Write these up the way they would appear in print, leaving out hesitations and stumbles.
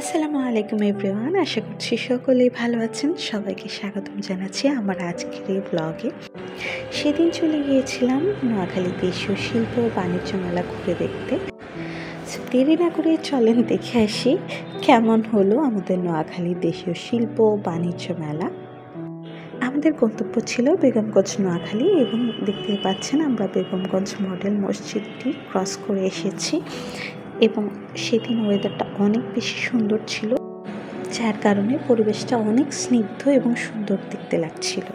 আসসালামু আলাইকুম এভরিওয়ান, আশা করছি সকলেই ভালো আছেন। সবাইকে স্বাগতম জানাচ্ছি আমার আজকের এই ব্লগে। সেদিন চলে গিয়েছিলাম নোয়াখালী দেশীয় শিল্প ও বাণিজ্য মেলা ঘুরে দেখতে। দেরি না করে চলেন দেখে আসি কেমন হলো আমাদের নোয়াখালী দেশীয় শিল্প ও বাণিজ্য মেলা। আমাদের গন্তব্য ছিল বেগমগঞ্জ নোয়াখালী এবং দেখতে পাচ্ছেন আমরা বেগমগঞ্জ মডেল মসজিদটি ক্রস করে এসেছি এবং সেদিন ওয়েদারটা অনেক বেশি সুন্দর ছিল, যার কারণে পরিবেশটা অনেক স্নিগ্ধ এবং সুন্দর দেখতে লাগছিল।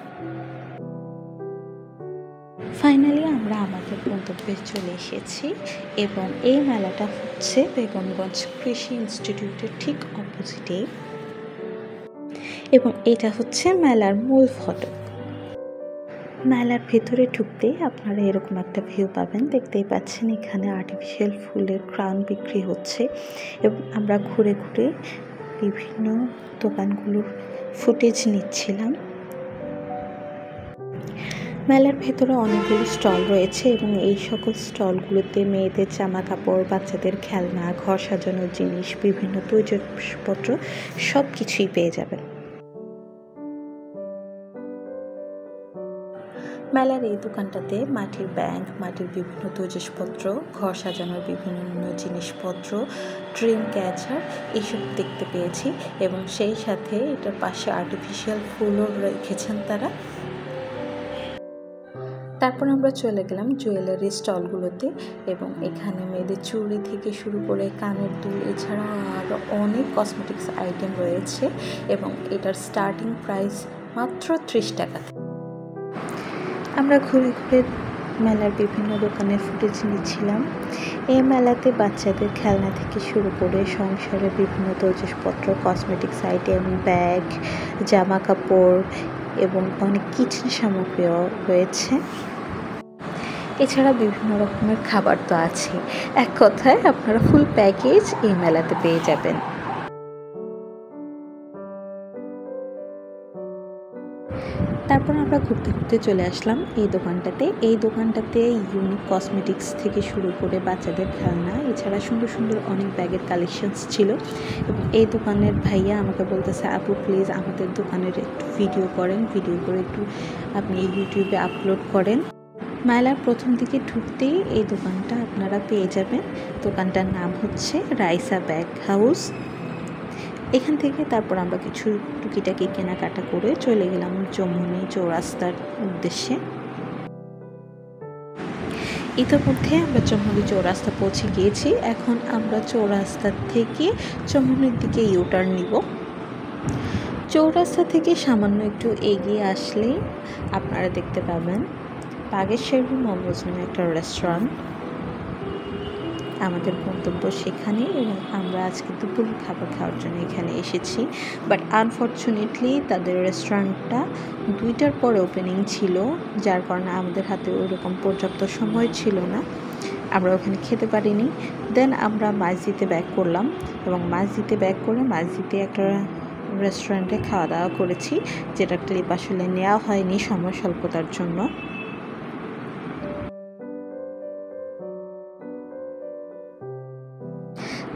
ফাইনালি আমরা আমাদের গন্তব্যে চলে এসেছি এবং এই মেলাটা হচ্ছে বেগমগঞ্জ কৃষি ইনস্টিটিউটের ঠিক অপোজিটে এবং এটা হচ্ছে মেলার মূল ফটক। মেলার ভেতরে ঢুকতেই আপনারা এরকম একটা ভিউ পাবেন। দেখতেই পাচ্ছেন এখানে আর্টিফিশিয়াল ফুলের ক্রাউন বিক্রি হচ্ছে এবং আমরা ঘুরে ঘুরে বিভিন্ন দোকানগুলোর ফুটেজ নিচ্ছিলাম। মেলার ভেতরে অনেকগুলো স্টল রয়েছে এবং এই সকল স্টলগুলোতে মেয়েদের জামা কাপড়, বাচ্চাদের খেলনা, ঘর সাজানোর জিনিস, বিভিন্ন প্রয়োজনপত্র সব কিছুই পেয়ে যাবেন। মেলার এই দোকানটাতে মাটির ব্যাংক, মাটির বিভিন্ন তৈজসপত্র, ঘর সাজানোর বিভিন্ন জিনিসপত্র, ড্রিম ক্যাচার এইসব দেখতে পেয়েছি এবং সেই সাথে এটার পাশে আর্টিফিশিয়াল ফুলও রেখেছেন তারা। তারপর আমরা চলে গেলাম জুয়েলারি স্টলগুলোতে এবং এখানে মেয়েদের চুড়ি থেকে শুরু করে কানের দুল এছাড়া আরও অনেক কসমেটিক্স আইটেম রয়েছে এবং এটার স্টার্টিং প্রাইস মাত্র 30 টাকা। আমরা ঘুরে ঘুরে মেলার বিভিন্ন দোকানের ফুটেজ নিচ্ছিলাম। এই মেলাতে বাচ্চাদের খেলনা থেকে শুরু করে সংসারের বিভিন্ন তৈজসপত্র, কসমেটিক্স আইটেম, ব্যাগ, জামা কাপড় এবং অনেক কিচেন সামগ্রীও রয়েছে। এছাড়া বিভিন্ন রকমের খাবার তো আছে। এক কথায় আপনারা ফুল প্যাকেজ এই মেলাতে পেয়ে যাবেন। তারপর আমরা ঘুরতে ঘুরতে চলে আসলাম এই দোকানটাতে ইউনিক কসমেটিক্স থেকে শুরু করে বাচ্চাদের খেলনা এছাড়া সুন্দর সুন্দর অনেক ব্যাগের কালেকশনস ছিল এবং এই দোকানের ভাইয়া আমাকে বলতেছে, আপু প্লিজ আমাদের দোকানের একটু ভিডিও করেন, ভিডিও করে একটু আপনি ইউটিউবে আপলোড করেন। মেলার প্রথম দিকে ঢুকতেই এই দোকানটা আপনারা পেয়ে যাবেন। দোকানটার নাম হচ্ছে রাইসা ব্যাগ হাউস। এখান থেকে তারপর আমরা কিছু টুকিটাকি কেনাকাটা করে চলে গেলাম চৌমুহনী চৌরাস্তার উদ্দেশ্যে। ইতিমধ্যে আমরা চৌমুহনী চৌরাস্তা পৌঁছে গিয়েছি। এখন আমরা চৌরাস্তা থেকে চৌমুহনীর দিকে ইউটার্ন নিব। চৌরাস্তা থেকে সামান্য একটু এগিয়ে আসলেই আপনারা দেখতে পাবেন বাগেশ্বরী মোমোজ নামে একটা রেস্টুরেন্ট। আমাদের গন্তব্য সেখানে এবং আমরা আজকে দুপুরের খাবার খাওয়ার জন্য এখানে এসেছি। বাট আনফর্চুনেটলি তাদের রেস্টুরেন্টটা 2টার পরে ওপেনিং ছিল, যার কারণে আমাদের হাতে ওইরকম পর্যাপ্ত সময় ছিল না, আমরা ওখানে খেতে পারিনি। দেন আমরা মাঝদিতে ব্যাক করলাম এবং মাঝদিতে ব্যাক করে মাঝদিতে একটা রেস্টুরেন্টে খাওয়া দাওয়া করেছি, যেটা ক্লিপ আসলে নেওয়া হয়নি সময় স্বল্পতার জন্য।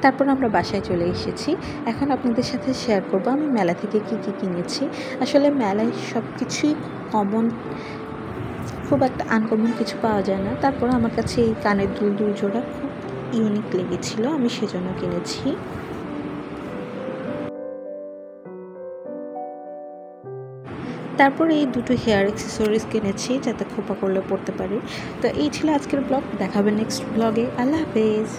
তারপর আমরা বাসায় চলে এসেছি। এখন আপনাদের সাথে শেয়ার করব আমি মেলা থেকে কি কি কিনেছি। আসলে মেলায় সব কিছুই কমন, খুব একটা আনকমন কিছু পাওয়া যায় না। তারপর আমার কাছে এই কানের দুল জোড়া খুব ইউনিক লেগেছিল, আমি সেজন্য কিনেছি। তারপর এই দুটো হেয়ার অ্যাক্সেসরিজ কিনেছি যাতে খোপা করলে পরতে পারি। তো এই ছিল আজকের ব্লগ, দেখাবে নেক্সট ব্লগে। আল্লাহ হাফেজ।